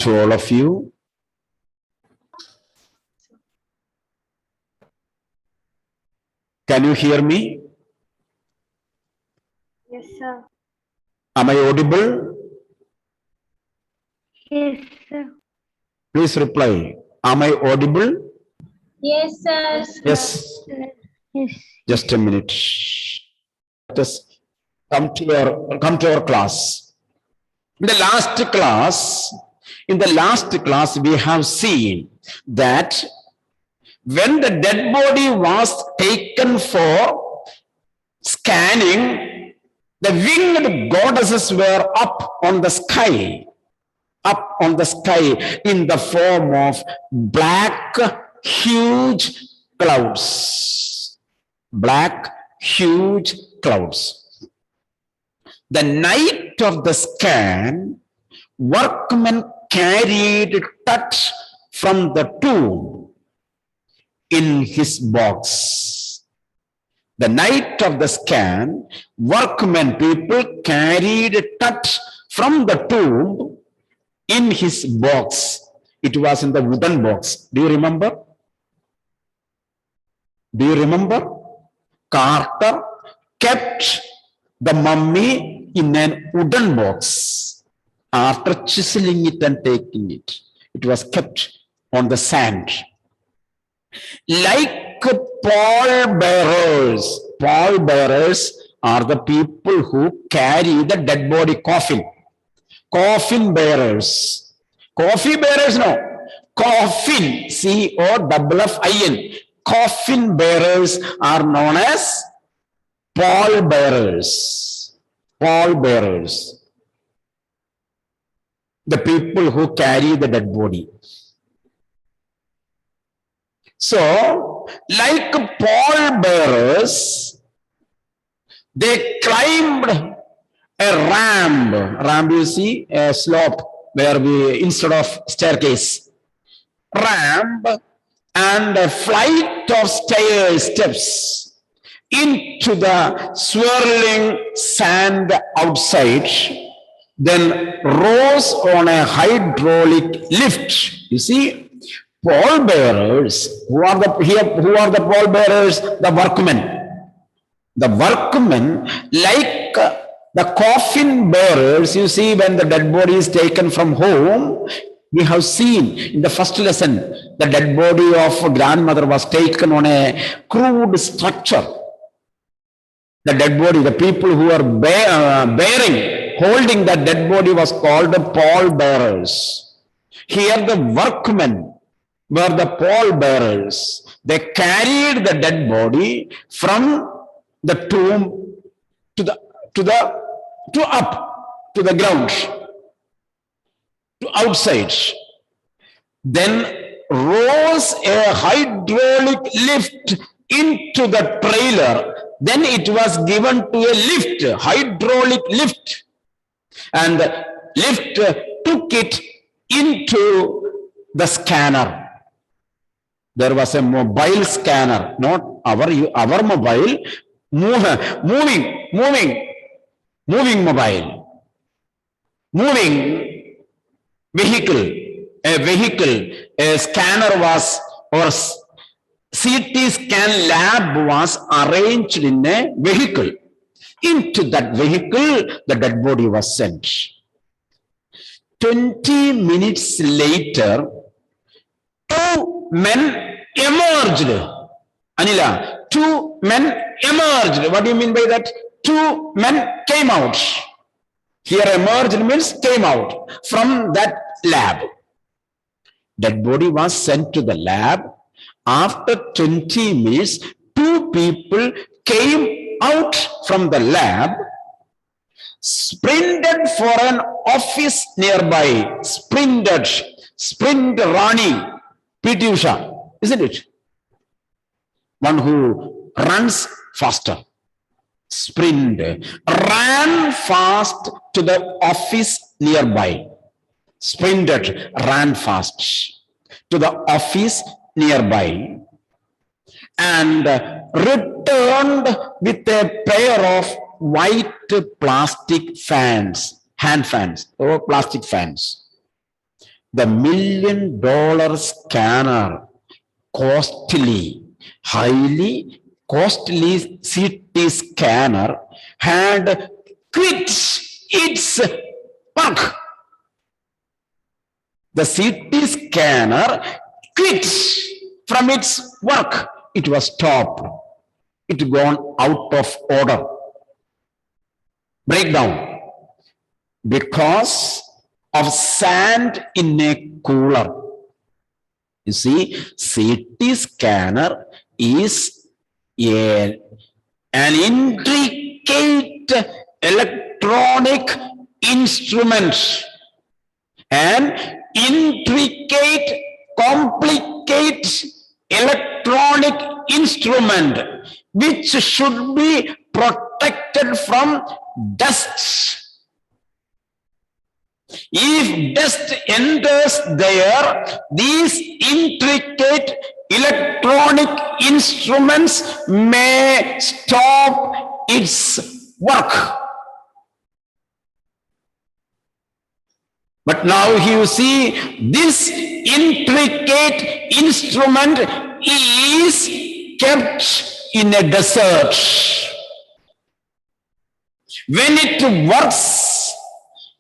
to all of you. Can you hear me? Yes, sir. Am I audible? Yes, sir. Please reply. Am I audible? Yes, sir. Yes. Yes. Just a minute. Let us come to our class. In the last class, we have seen that when the dead body was taken for scanning, the winged goddesses were up on the sky in the form of black, huge clouds. Black, huge clouds. The night of the scan, workmen carried touch from the tomb in his box. The night of the scan, workmen, people carried touch from the tomb in his box. It was in the wooden box. Do you remember? Do you remember? Carter kept the mummy in a wooden box. After chiseling it and taking it, it was kept on the sand. Like pallbearers are the people who carry the dead body coffin. Coffin bearers. Coffee bearers, no. Coffin, COFFIN. Coffin bearers are known as pallbearers. Pallbearers. The people who carry the dead body. So, like pallbearers, they climbed a ramp. Ramp, you see, a slope where instead of staircase, ramp and a flight of steps into the swirling sand outside, then rose on a hydraulic lift. You see, pallbearers. Who are the pallbearers? The workmen. The workmen, like the coffin bearers, you see, when the dead body is taken from home, we have seen in the first lesson, the dead body of grandmother was taken on a crude structure. The dead body, the people who are holding that dead body was called the pallbearers. Here the workmen were the pallbearers. They carried the dead body from the tomb to the ground, to outside. Then rose a hydraulic lift into the trailer. Then it was given to a lift, hydraulic lift, and the lift took it into the scanner. There was a mobile scanner, not our mobile, moving mobile, moving vehicle, a scanner was, or CT scan lab was arranged in a vehicle. Into that vehicle, the dead body was sent. 20 minutes later, two men emerged. Anila, two men emerged. What do you mean by that? Two men came out. Here emerged means came out from that lab. Dead body was sent to the lab. After 20 minutes, two people came out from the lab, sprinted for an office nearby. Sprint Rani, PT Usha, isn't it? One who runs faster. Sprint, ran fast to the office nearby. Sprinted, ran fast to the office nearby and returned with a pair of white plastic fans, hand fans or plastic fans. the $1 million scanner, highly costly CT scanner had quit its work. The CT scanner quit from its work. It was stopped. It gone out of order. Breakdown. Because of sand in a cooler. You see, CT scanner is an intricate electronic instrument. An intricate, complicated electronic instrument which should be protected from dust. If dust enters there, these intricate electronic instruments may stop its work. But now you see, this intricate instrument is kept in a desert. When it works,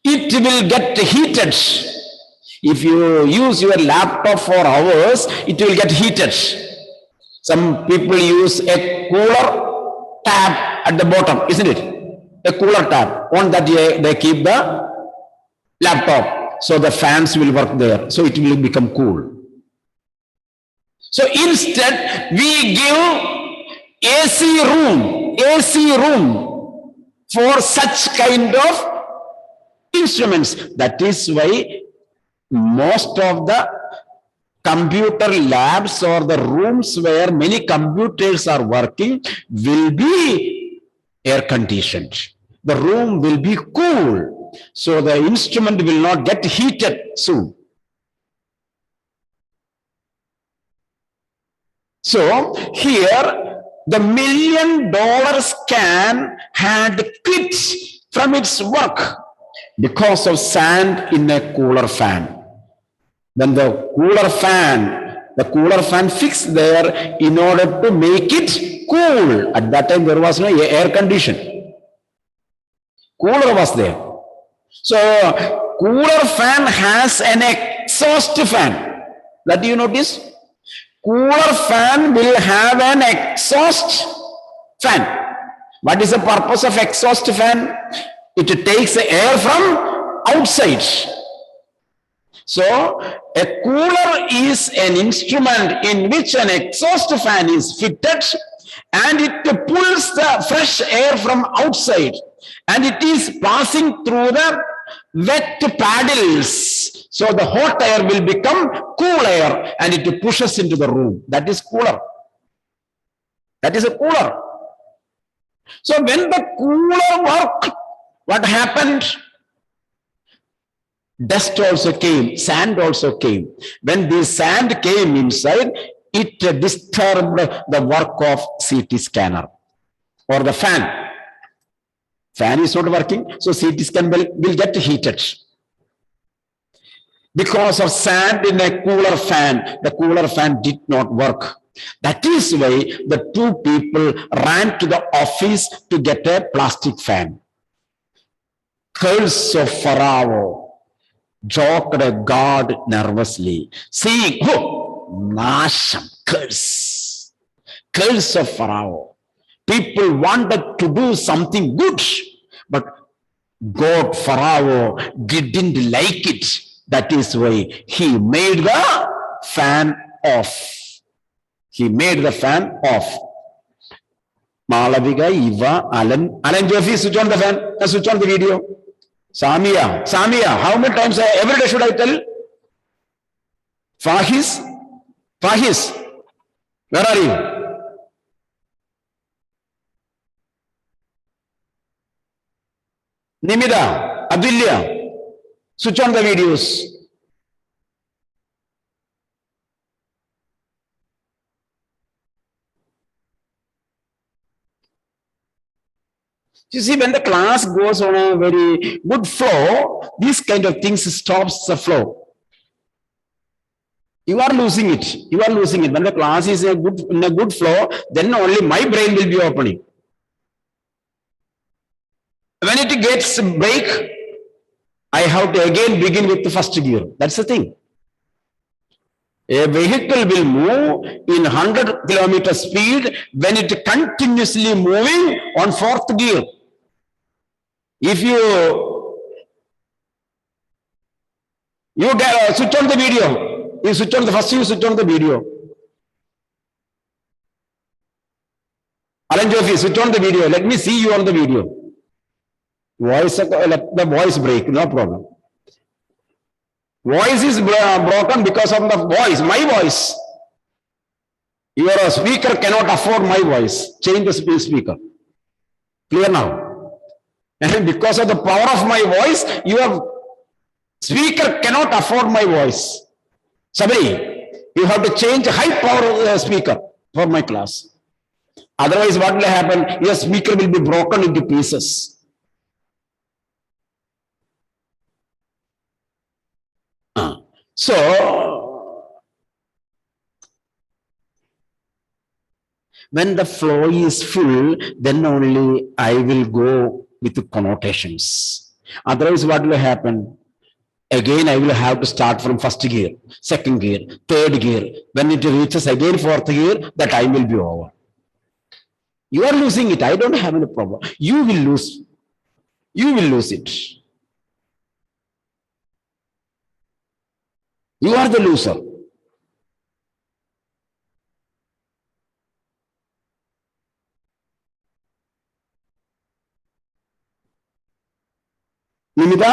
it will get heated. If you use your laptop for hours, it will get heated. Some people use a cooler tab at the bottom, isn't it? A cooler tab. On that they keep the laptop. So the fans will work there. So it will become cool. So instead, we give AC room for such kind of instruments. That is why most of the computer labs or the rooms where many computers are working will be air conditioned. The room will be cool. So the instrument will not get heated soon. So here the $1 million scan had quit from its work because of sand in a cooler fan. Then the cooler fan fixed there in order to make it cool. At that time there was no air condition. Cooler was there. So cooler fan has an exhaust fan. That you notice? Cooler fan will have an exhaust fan. What is the purpose of exhaust fan? It takes the air from outside. So a cooler is an instrument in which an exhaust fan is fitted and it pulls the fresh air from outside and it is passing through the wet paddles. So the hot air will become cool air and it pushes into the room. That is cooler. That is a cooler. So when the cooler worked, what happened? Dust also came, sand also came. When the sand came inside, it disturbed the work of CT scanner or the fan. Fan is not working, so CT scan will get heated. Because of sand in a cooler fan, the cooler fan did not work. That is why the two people ran to the office to get a plastic fan. Curse of Pharaoh joked God nervously, saying, "Oh, Nasham, curse of Pharaoh." People wanted to do something good, but God, Pharaoh, didn't like it. That is why he made the fan off. He made the fan off. Malavika, Eva, Alan Jeffy, switch on the fan, switch on the video. Samia, how many times every day should I tell? Fahis, where are you? Nimida, Abdullah, switch on the videos. You see, when the class goes on a very good flow, these kind of things stops the flow. You are losing it. You are losing it. When the class is in a good flow, then only my brain will be opening. When it gets break, I have to again begin with the first gear. That's the thing. A vehicle will move in 100 kilometer speed when it continuously moving on fourth gear. If you switch on the video, you switch on the first, you switch on the video. Alan Jofi, switch on the video. Let me see you on the video. Voice, let the voice break, no problem. Voice is broken because of the voice, my voice. Your speaker cannot afford my voice. Change the speaker. Clear now? And because of the power of my voice, your speaker cannot afford my voice. Somebody, you have to change high power speaker for my class. Otherwise, what will happen? Your speaker will be broken into pieces. So, when the flow is full, then only I will go with the connotations. Otherwise, what will happen? Again, I will have to start from first gear, second gear, third gear. When it reaches again fourth gear, the time will be over. You are losing it. I don't have any problem. You will lose. You will lose it. You are the loser. Nimita?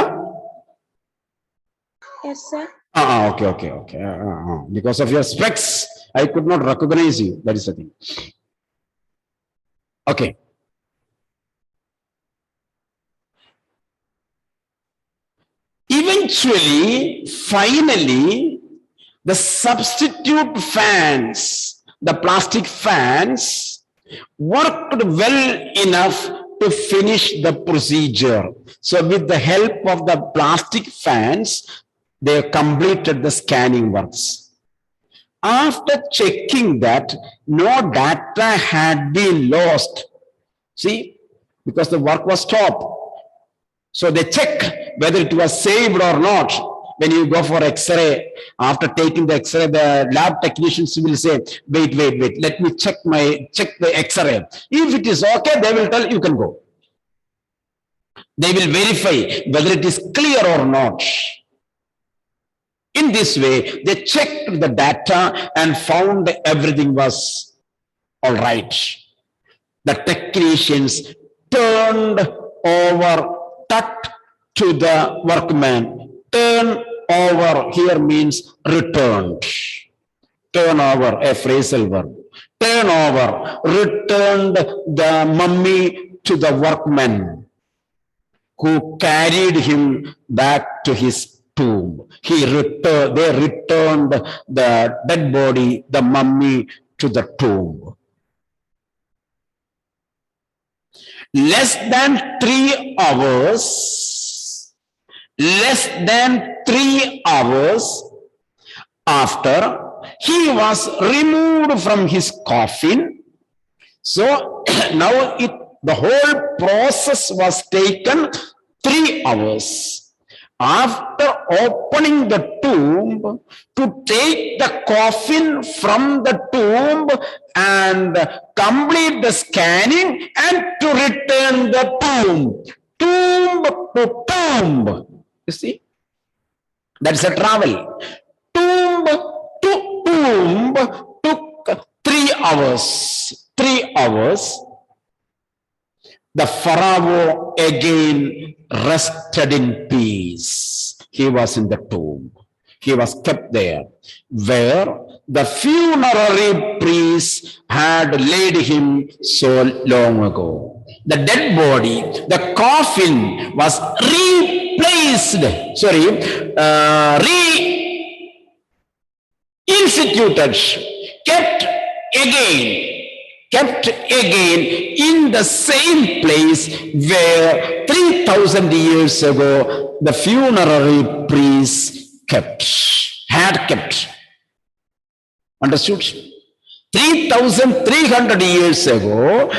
Yes, sir. Okay. Because of your specs, I could not recognize you. That is the thing. Okay. Eventually, finally, the substitute fans, the plastic fans, worked well enough to finish the procedure. So with the help of the plastic fans, they completed the scanning works. After checking that no data had been lost, see, because the work was stopped. So they check whether it was saved or not. When you go for X-ray, after taking the X-ray, the lab technicians will say, wait, let me check the X-ray. If it is okay, they will tell you can go. They will verify whether it is clear or not. In this way, they checked the data and found everything was all right. The technicians turned over, tucked to the workman. Turn over here means returned. Turn over, a phrasal verb. Turn over, returned the mummy to the workman who carried him back to his tomb. They returned the dead body, the mummy, to the tomb. Less than 3 hours after he was removed from his coffin. So now the whole process was taken 3 hours. After opening the tomb, to take the coffin from the tomb and complete the scanning and to return the tomb to tomb. You see, that's a travel. Tomb to tomb took 3 hours. 3 hours. The Pharaoh again rested in peace. He was in the tomb. He was kept there, where the funerary priests had laid him so long ago. The dead body, the coffin was reinstituted, kept again in the same place where 3,000 years ago the funerary priests had kept. Understood? 3,300 years ago,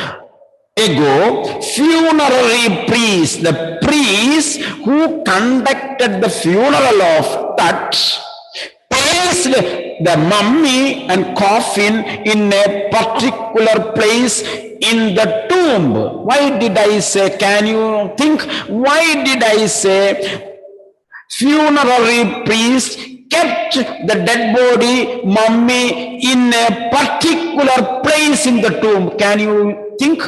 funerary priest, the priest who conducted the funeral of Tut, placed the mummy and coffin in a particular place in the tomb. Why did I say, can you think, why did I say funerary priest kept the dead body mummy in a particular place in the tomb? Can you think?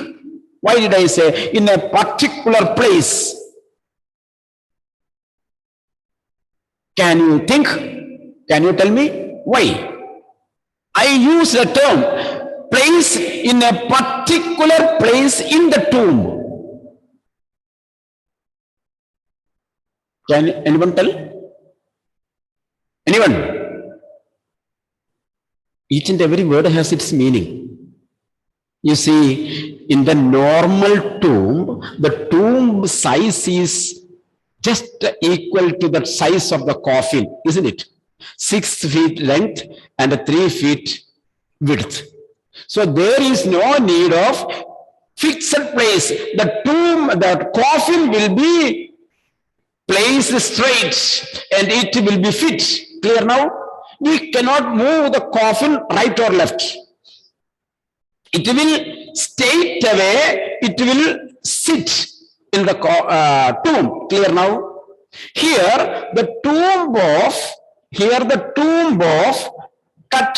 Why did I say in a particular place? Can you think? Can you tell me why? I use the term place in a particular place in the tomb. Can anyone tell? Anyone? Each and every word has its meaning. You see, in the normal tomb, the tomb size is just equal to the size of the coffin, isn't it? 6 feet length and 3 feet width. So there is no need of fixed place. The tomb, the coffin will be placed straight and it will be fit. Clear now? We cannot move the coffin right or left. It will stay away, it will sit in the tomb. Clear now? Here the tomb of Tut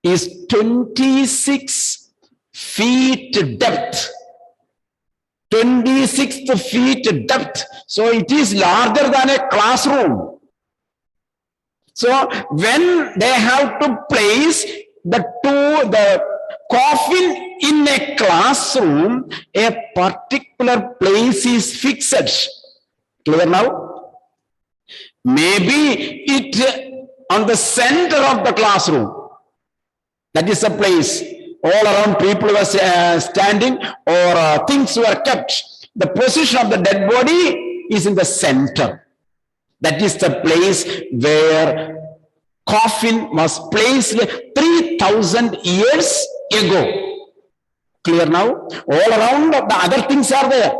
is 26 feet depth. 26 feet depth. So it is larger than a classroom. So when they have to place the coffin in a classroom, a particular place is fixed. Clear now? Maybe it on the center of the classroom. That is the place. All around people were standing or things were kept. The position of the dead body is in the center. That is the place where coffin was placed 3,000 years ago. Clear now? All around the other things are there.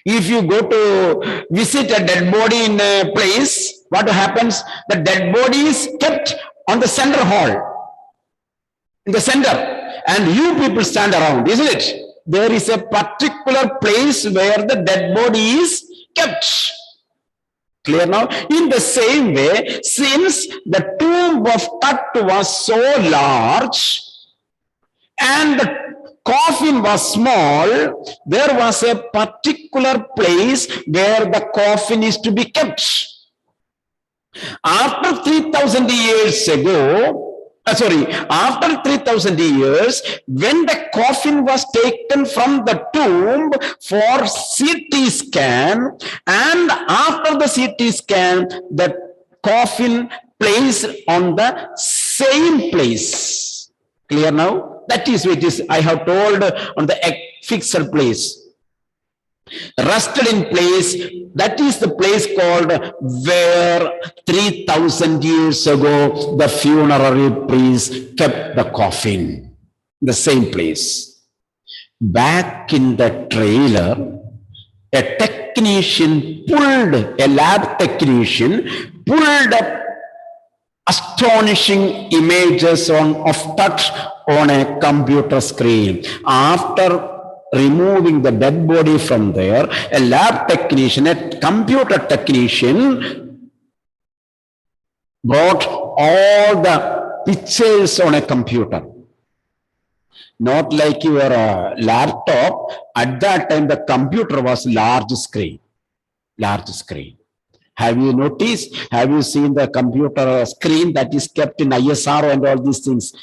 If you go to visit a dead body in a place, what happens? The dead body is kept on the center hall, in the center, and you people stand around, isn't it? There is a particular place where the dead body is kept. Clear now? In the same way, since the tomb of Tut was so large and the coffin was small, there was a particular place where the coffin is to be kept. After 3,000 years ago, after 3,000 years, when the coffin was taken from the tomb for CT scan, and after the CT scan, the coffin placed on the same place. Clear now? That is what is I have told on the fixed place. Rested in place, that is the place called where 3,000 years ago the funerary priest kept the coffin. The same place. Back in the trailer, a lab technician pulled up astonishing images of Tut on a computer screen. After removing the dead body from there, a lab technician, a computer technician brought all the pictures on a computer. Not like your laptop. At that time, the computer was large screen. Large screen. Have you noticed? Have you seen the computer screen that is kept in ISRO and all these things?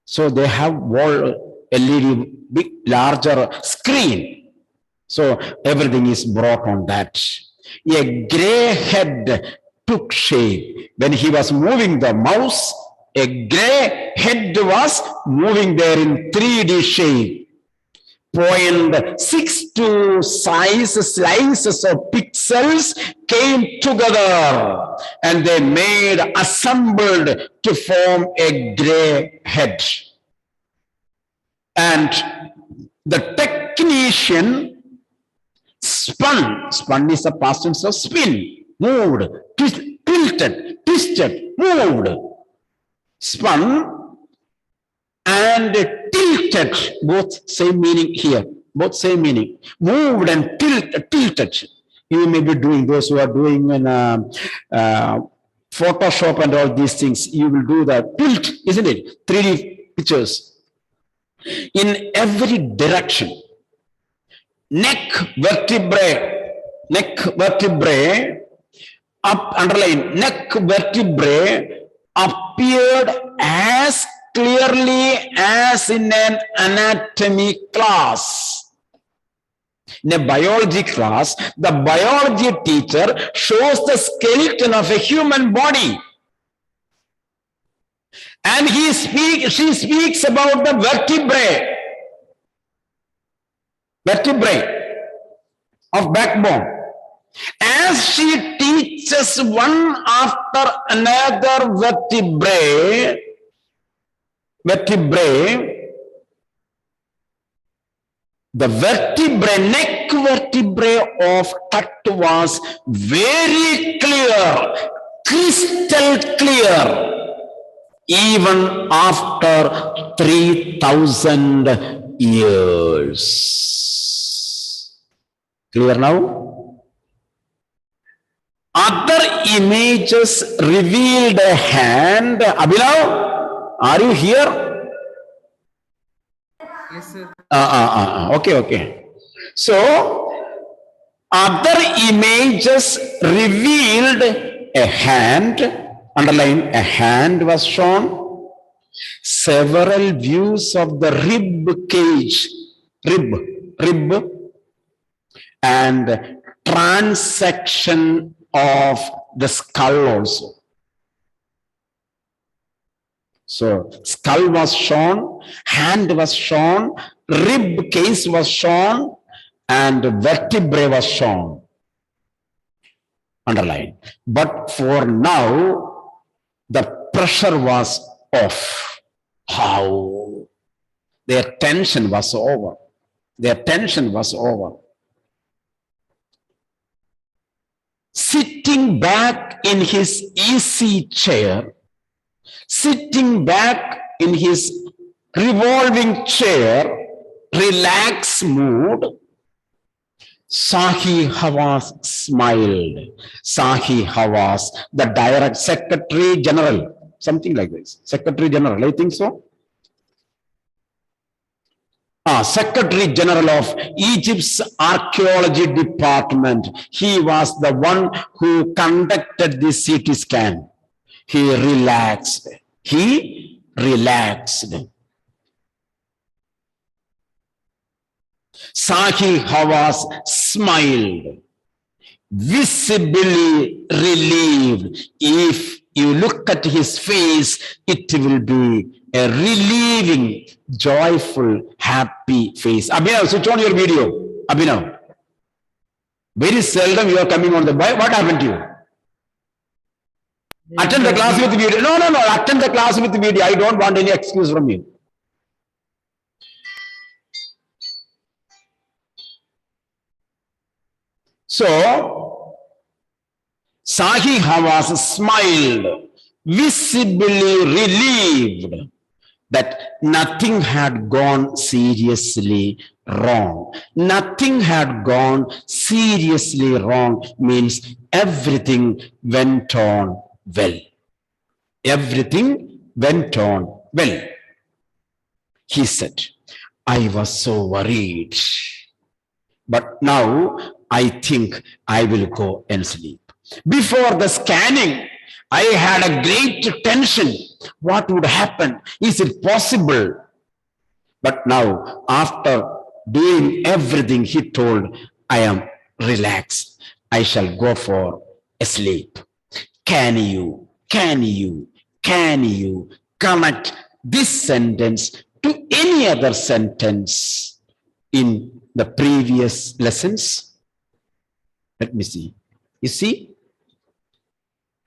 So they have LED, big, larger screen. So everything is brought on that. A gray head took shape. When he was moving the mouse, a gray head was moving there in 3D shape. 0.62 slices of pixels came together and they made assembled to form a gray head. And the technician spun is the past tense of spin, moved, tilted, twisted, moved, spun and tilted, both same meaning here, both same meaning, moved and tilted. You may be doing, those who are doing in Photoshop and all these things, you will do that tilt, isn't it? 3D pictures in every direction. Neck vertebrae, up, underline, neck vertebrae appeared as clearly as in an anatomy class. In a biology class, the biology teacher shows the skeleton of a human body. And she speaks about the vertebrae of backbone. As she teaches one after another vertebrae, the neck vertebrae of Tat was very clear, crystal clear, even after 3,000 years. Clear now? Other images revealed a hand. Abhinav, are you here? Yes, sir. Okay. So, other images revealed a hand, underline, a hand was shown, several views of the rib cage, rib, and transection of the skull also. So, skull was shown, hand was shown, rib case was shown, and vertebrae was shown. Underline. But for now, the pressure was off. How? Their tension was over. Sitting back in his easy chair, sitting back in his revolving chair, relaxed mood, Shahi Hawass smiled. Shahi Hawass, the direct Secretary General, something like this. Secretary General, I think so. Secretary General of Egypt's Archaeology Department. He was the one who conducted the CT scan. He relaxed. Shahi Hawass smiled, visibly relieved. If you look at his face, it will be a relieving, joyful, happy face. Abhinav, switch on your video. Abhinav, very seldom you are coming on the bike. What happened to you? Attend the class with video. No. Attend the class with video. I don't want any excuse from you. So, Shahi Hawass smiled, visibly relieved that nothing had gone seriously wrong. Nothing had gone seriously wrong means everything went on well. Everything went on well. He said, I was so worried, but now I think I will go and sleep. Before the scanning, I had a great tension. What would happen? Is it possible? But now, after doing everything, he told, I am relaxed. I shall go for a sleep. Can you connect this sentence to any other sentence in the previous lessons? Let me see. You see,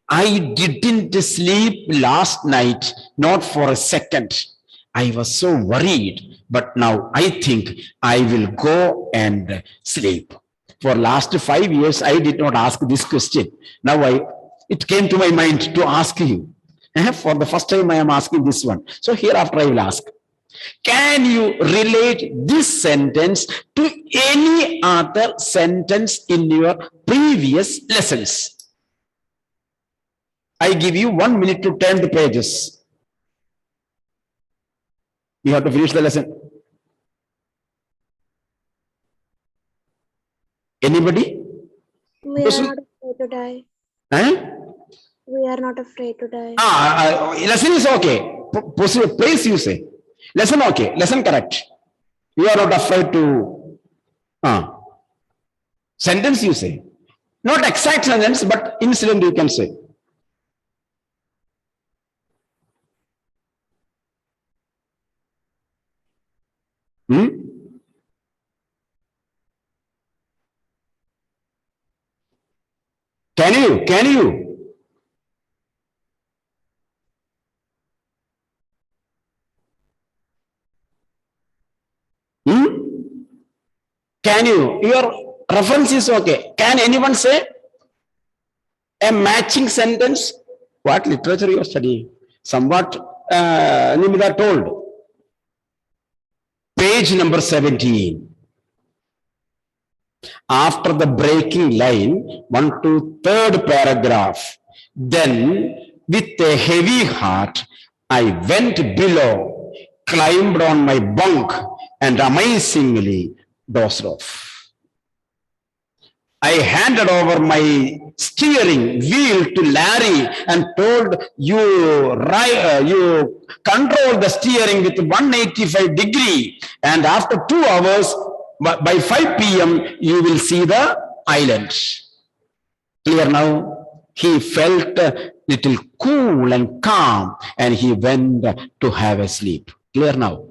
I didn't sleep last night, not for a second. I was so worried, but now I think I will go and sleep. For last 5 years, I did not ask this question. Now it came to my mind to ask you. For the first time, I am asking this one. So hereafter I will ask. Can you relate this sentence to any other sentence in your previous lessons? I give you 1 minute to turn the pages. You have to finish the lesson. Anybody? We are not afraid to die. Eh? We are not afraid to die. Lesson is okay. Place you say. Lesson okay. Lesson correct. You are not afraid to. Sentence you say. Not exact sentence, but incident you can say. Can you? Can you? Your reference is okay. Can anyone say a matching sentence? What literature you are studying? Somewhat Nimita told. Page number 17. After the breaking line, 1 to 3rd paragraph. Then, with a heavy heart, I went below, climbed on my bunk, and amazingly dozed off. I handed over my steering wheel to Larry and told you control the steering with 185 degree, and after 2 hours, by 5 p.m., you will see the island. Clear now? He felt a little cool and calm, and he went to have a sleep. Clear now?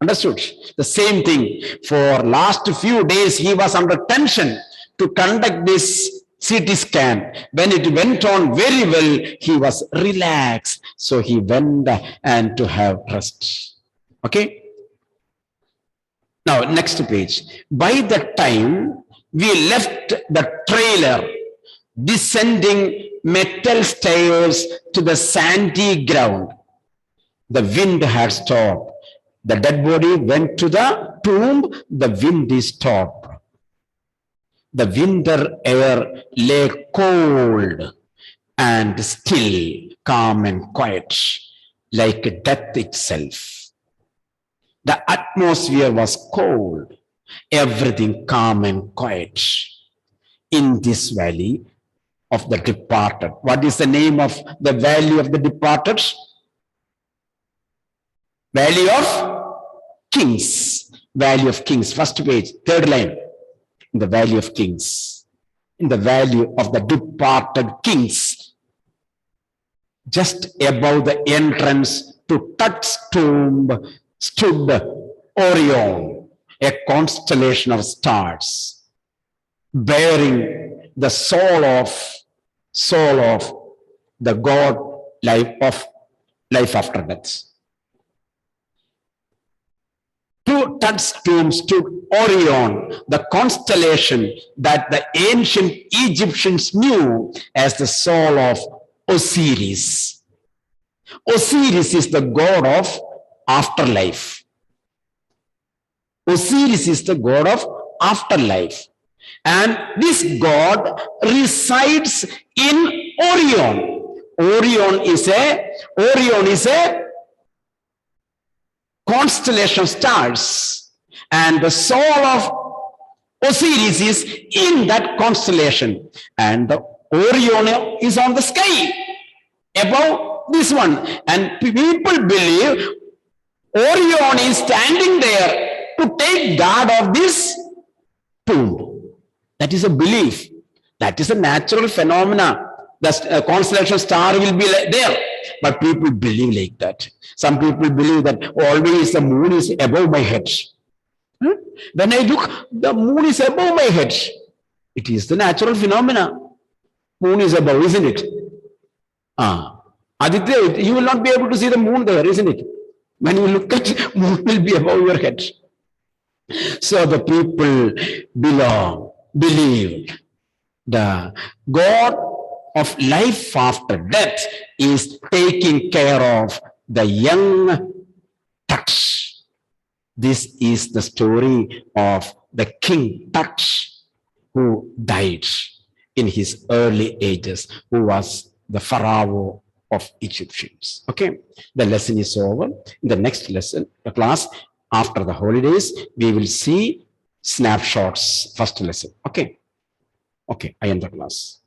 Understood? The same thing. For last few days, he was under tension to conduct this CT scan. When it went on very well, he was relaxed. So he went and to have rest. Okay? Now, next page. By the time we left the trailer, descending metal stairs to the sandy ground, the wind had stopped. The dead body went to the tomb. The wind is stopped. The winter air lay cold and still, calm and quiet, like death itself. The atmosphere was cold, everything calm and quiet. In this valley of the departed. What is the name of the valley of the departed? Valley of Kings. Valley of Kings. First page, 3rd line. In the Valley of Kings. In the valley of the departed kings. Just above the entrance to Tut's tomb stood Orion, a constellation of stars, bearing the soul of the God life after death. To Tut's tomb stood Orion, the constellation that the ancient Egyptians knew as the soul of Osiris. Osiris is the god of afterlife. Osiris is the god of afterlife. And this god resides in Orion. Orion is a constellation of stars. And the soul of Osiris is in that constellation. And the Orion is on the sky above this one. And people believe Orion is standing there to take guard of this tomb. That is a belief. That is a natural phenomena. The constellation star will be there. But people believe like that. Some people believe that always the moon is above my head. Hmm? When I look, the moon is above my head. It is the natural phenomena. Moon is above, isn't it? Aditya, you will not be able to see the moon there, isn't it? When you look at moon will be above your head. So the people believed the God of life after death is taking care of the young Tut. This is the story of the King Tut, who died in his early ages, who was the Pharaoh of Egyptians. Okay, the lesson is over. In the next lesson, the class after the holidays, we will see snapshots, first lesson. Okay, I end the class.